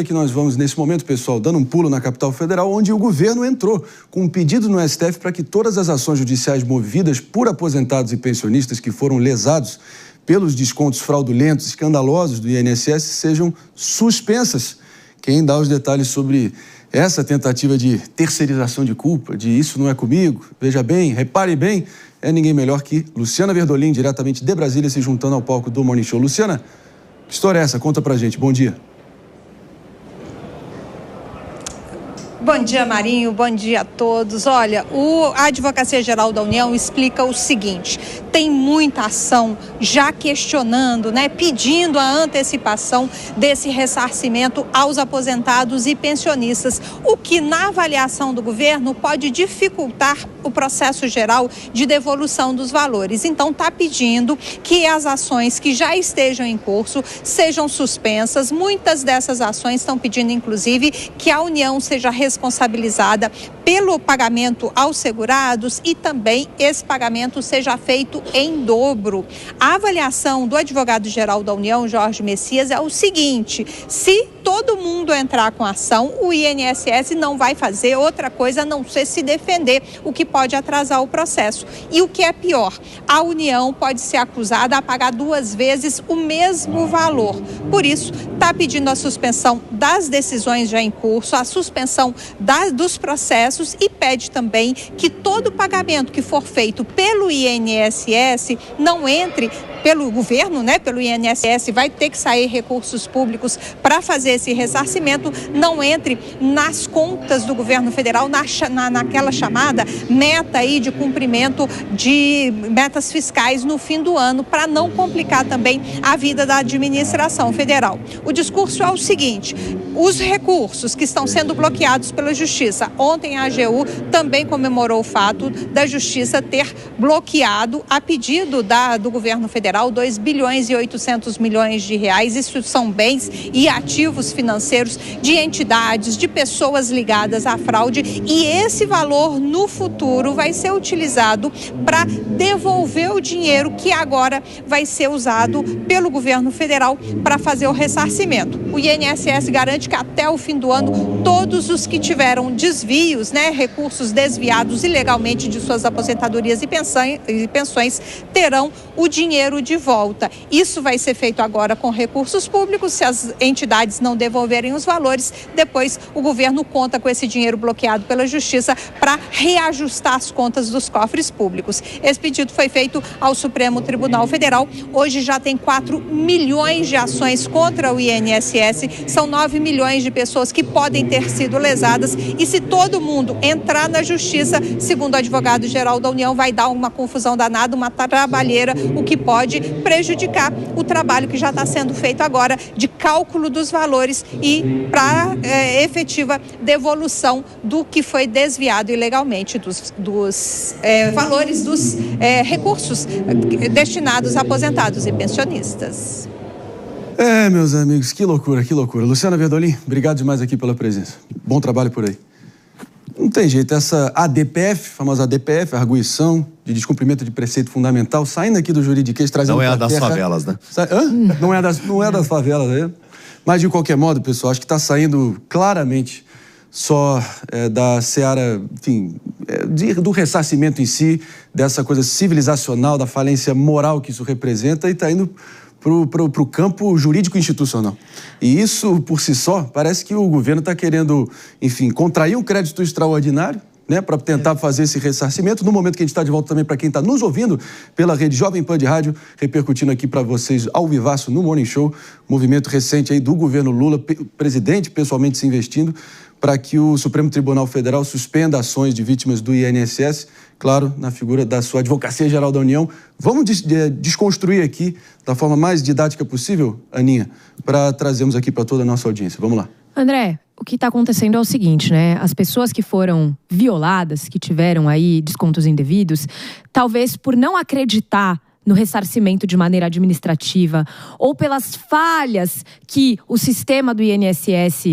Que nós vamos, nesse momento, pessoal, dando um pulo na capital federal, onde o governo entrou com um pedido no STF para que todas as ações judiciais movidas por aposentados e pensionistas que foram lesados pelos descontos fraudulentos, escandalosos do INSS sejam suspensas. Quem dá os detalhes sobre essa tentativa de terceirização de culpa, de isso não é comigo, veja bem, repare bem, é ninguém melhor que Luciana Verdolim, diretamente de Brasília, se juntando ao palco do Morning Show. Luciana, que história é essa? Conta pra gente. Bom dia. Bom dia, Marinho. Bom dia a todos. Olha, a Advocacia Geral da União explica o seguinte: tem muita ação já questionando, pedindo a antecipação desse ressarcimento aos aposentados e pensionistas, o que, na avaliação do governo, pode dificultar o processo geral de devolução dos valores. Então, está pedindo que as ações que já estejam em curso sejam suspensas. Muitas dessas ações estão pedindo, inclusive, que a União seja responsabilizada pelo pagamento aos segurados e também esse pagamento seja feito em dobro. A avaliação do advogado-geral da União, Jorge Messias, é o seguinte: se todo mundo entrar com ação, o INSS não vai fazer outra coisa a não ser se defender, o que pode atrasar o processo. E o que é pior, a União pode ser acusada a pagar 2 vezes o mesmo valor. Por isso, está pedindo a suspensão das decisões já em curso, a suspensão dos processos e pede também que todo pagamento que for feito pelo INSS não entre pelo governo, pelo INSS, vai ter que sair recursos públicos para fazer esse ressarcimento, não entre nas contas do governo federal, naquela chamada meta aí de cumprimento de metas fiscais no fim do ano, para não complicar também a vida da administração federal. O discurso é o seguinte: os recursos que estão sendo bloqueados pela Justiça. Ontem a AGU também comemorou o fato da Justiça ter bloqueado, a pedido do governo federal, 2 bilhões e 800 milhões de reais. Isso são bens e ativos financeiros de entidades, de pessoas ligadas à fraude, e esse valor no futuro vai ser utilizado para devolver o dinheiro que agora vai ser usado pelo governo federal para fazer o ressarcimento. O INSS garante que até o fim do ano todos os que tiveram desvios, recursos desviados ilegalmente de suas aposentadorias e pensões terão o dinheiro de volta. Isso vai ser feito agora com recursos públicos. Se as entidades não devolverem os valores, depois o governo conta com esse dinheiro bloqueado pela Justiça para reajustar as contas dos cofres públicos. Esse pedido foi feito ao Supremo Tribunal Federal. Hoje já tem 4 milhões de ações contra o INSS. São 9 milhões de pessoas que podem ter sido lesadas, e se todo mundo entrar na Justiça, segundo o advogado-geral da União, vai dar uma confusão danada, uma trabalheira, o que pode prejudicar o trabalho que já está sendo feito agora de cálculo dos valores e para efetiva devolução do que foi desviado ilegalmente, dos valores dos recursos destinados a aposentados e pensionistas. Meus amigos, que loucura, que loucura. Luciana Verdolim, obrigado demais aqui pela presença. Bom trabalho por aí. Não tem jeito, essa ADPF, famosa ADPF, arguição de descumprimento de preceito fundamental, saindo aqui do juridiquês, trazendo não é a das favelas, né? Não é das favelas, Mas, de qualquer modo, pessoal, acho que está saindo claramente só da seara, enfim, do ressarcimento em si, dessa coisa civilizacional, da falência moral que isso representa, e está indo para o campo jurídico institucional. E isso, por si só, parece que o governo está querendo, enfim, contrair um crédito extraordinário, para tentar fazer esse ressarcimento. No momento que a gente está de volta também, para quem está nos ouvindo pela rede Jovem Pan de Rádio, repercutindo aqui para vocês ao vivaço no Morning Show, movimento recente aí do governo Lula, presidente pessoalmente se investindo para que o Supremo Tribunal Federal suspenda ações de vítimas do INSS, claro, na figura da sua Advocacia Geral da União. Vamos desconstruir aqui da forma mais didática possível, Aninha, para trazermos aqui para toda a nossa audiência. Vamos lá. André, o que está acontecendo é o seguinte, as pessoas que foram violadas, que tiveram aí descontos indevidos, talvez por não acreditar no ressarcimento de maneira administrativa ou pelas falhas que o sistema do INSS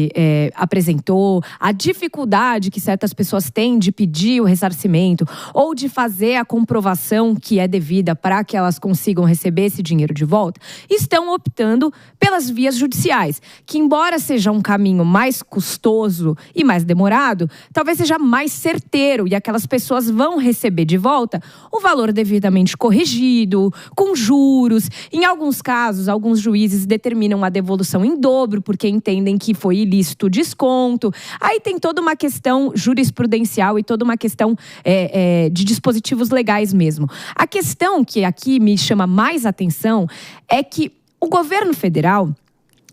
apresentou, a dificuldade que certas pessoas têm de pedir o ressarcimento ou de fazer a comprovação que é devida para que elas consigam receber esse dinheiro de volta, estão optando pelas vias judiciais, que embora seja um caminho mais custoso e mais demorado, talvez seja mais certeiro e aquelas pessoas vão receber de volta o valor devidamente corrigido, com juros. Em alguns casos, alguns juízes determinam a devolução em dobro porque entendem que foi ilícito o desconto. Aí tem toda uma questão jurisprudencial e toda uma questão de dispositivos legais mesmo. A questão que aqui me chama mais atenção é que o governo federal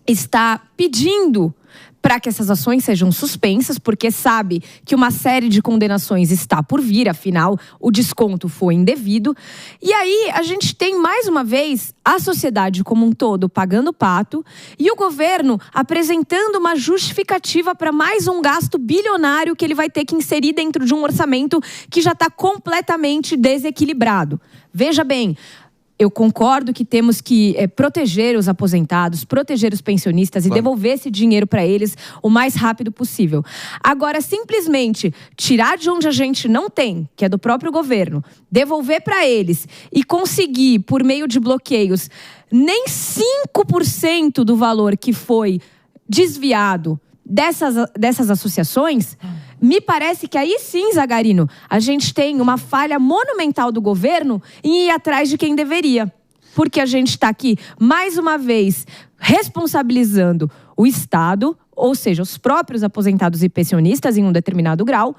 está pedindo para que essas ações sejam suspensas, porque sabe que uma série de condenações está por vir, afinal, o desconto foi indevido. E aí, a gente tem, mais uma vez, a sociedade como um todo pagando o pato e o governo apresentando uma justificativa para mais um gasto bilionário que ele vai ter que inserir dentro de um orçamento que já está completamente desequilibrado. Veja bem, eu concordo que temos que proteger os aposentados, proteger os pensionistas e devolver esse dinheiro para eles o mais rápido possível. Agora, simplesmente tirar de onde a gente não tem, que é do próprio governo, devolver para eles e conseguir, por meio de bloqueios, nem 5% do valor que foi desviado dessas associações, me parece que aí sim, Zagarino, a gente tem uma falha monumental do governo em ir atrás de quem deveria. Porque a gente está aqui, mais uma vez, responsabilizando o Estado, ou seja, os próprios aposentados e pensionistas em um determinado grau,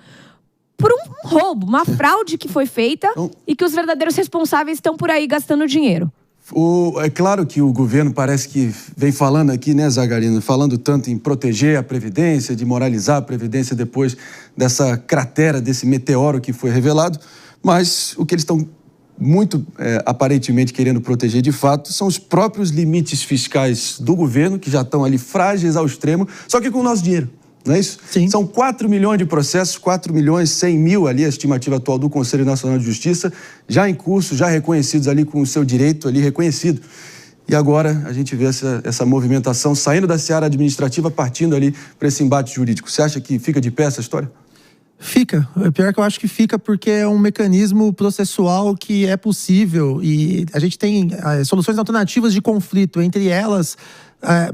por um roubo, uma fraude que foi feita e que os verdadeiros responsáveis estão por aí gastando dinheiro. É claro que o governo parece que vem falando aqui, né, Zagarino, falando tanto em proteger a Previdência, de moralizar a Previdência depois dessa cratera, desse meteoro que foi revelado, mas o que eles estão muito aparentemente querendo proteger de fato são os próprios limites fiscais do governo, que já estão ali frágeis ao extremo, só que com o nosso dinheiro. Não é isso? Sim. São 4 milhões de processos, 4.100.000 ali, a estimativa atual do Conselho Nacional de Justiça, já em curso, já reconhecidos ali com o seu direito ali reconhecido. E agora a gente vê essa movimentação saindo da seara administrativa, partindo ali para esse embate jurídico. Você acha que fica de pé essa história? Fica. É pior que eu acho que fica porque é um mecanismo processual que é possível e a gente tem soluções alternativas de conflito, entre elas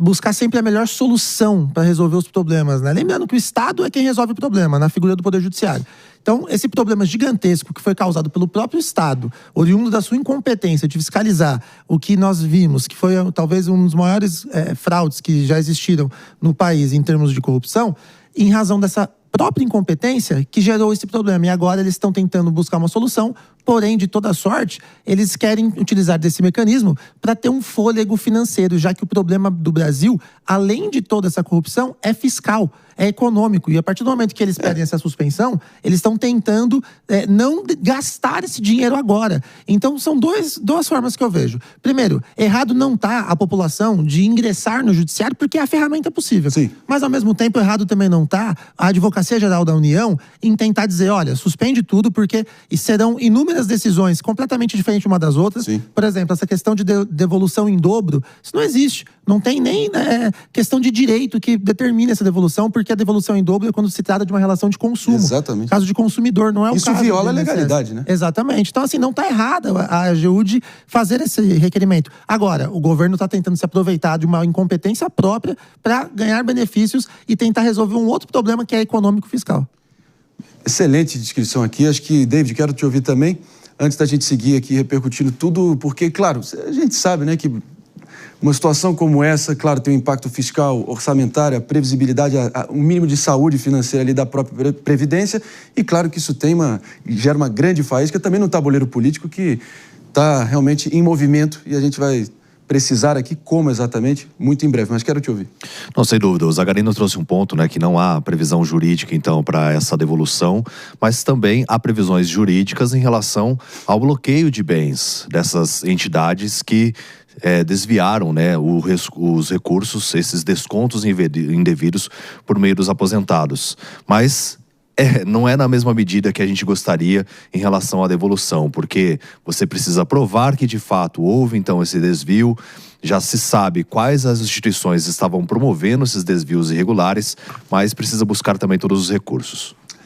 buscar sempre a melhor solução para resolver os problemas, né? Lembrando que o Estado é quem resolve o problema, na figura do Poder Judiciário. Então, esse problema gigantesco que foi causado pelo próprio Estado, oriundo da sua incompetência de fiscalizar o que nós vimos, que foi talvez um dos maiores fraudes que já existiram no país em termos de corrupção, em razão dessa própria incompetência que gerou esse problema. E agora eles estão tentando buscar uma solução, porém, de toda sorte, eles querem utilizar desse mecanismo para ter um fôlego financeiro, já que o problema do Brasil, além de toda essa corrupção, é fiscal, é econômico. E a partir do momento que eles pedem essa suspensão, eles estão tentando não gastar esse dinheiro agora. Então, são duas formas que eu vejo. Primeiro, errado não está a população de ingressar no judiciário, porque é a ferramenta possível. Sim. Mas, ao mesmo tempo, errado também não está a Advocacia Geral da União em tentar dizer, olha, suspende tudo, porque serão inúmeras decisões completamente diferentes uma das outras. Sim. Por exemplo, essa questão de devolução em dobro, isso não existe. Não tem nem questão de direito que determine essa devolução, porque a devolução em dobro é quando se trata de uma relação de consumo. Exatamente. Caso de consumidor, não é o caso. Isso viola a legalidade, né? Exatamente. Então, assim, não está errada a AGU de fazer esse requerimento. Agora, o governo está tentando se aproveitar de uma incompetência própria para ganhar benefícios e tentar resolver um outro problema que é econômico-fiscal. Excelente descrição aqui. Acho que, David, quero te ouvir também, antes da gente seguir aqui repercutindo tudo, porque, claro, a gente sabe, né, que uma situação como essa, claro, tem um impacto fiscal, orçamentário, a previsibilidade, um mínimo de saúde financeira ali da própria Previdência, e claro que isso gera uma grande faísca também no tabuleiro político que está realmente em movimento e a gente vai precisar aqui como exatamente, muito em breve, mas quero te ouvir. Não, sem dúvida, o Zagarino trouxe um ponto, né, que não há previsão jurídica, então, para essa devolução, mas também há previsões jurídicas em relação ao bloqueio de bens dessas entidades que desviaram, né, os recursos, esses descontos indevidos por meio dos aposentados. Mas não é na mesma medida que a gente gostaria em relação à devolução, porque você precisa provar que de fato houve então esse desvio, já se sabe quais as instituições estavam promovendo esses desvios irregulares, mas precisa buscar também todos os recursos.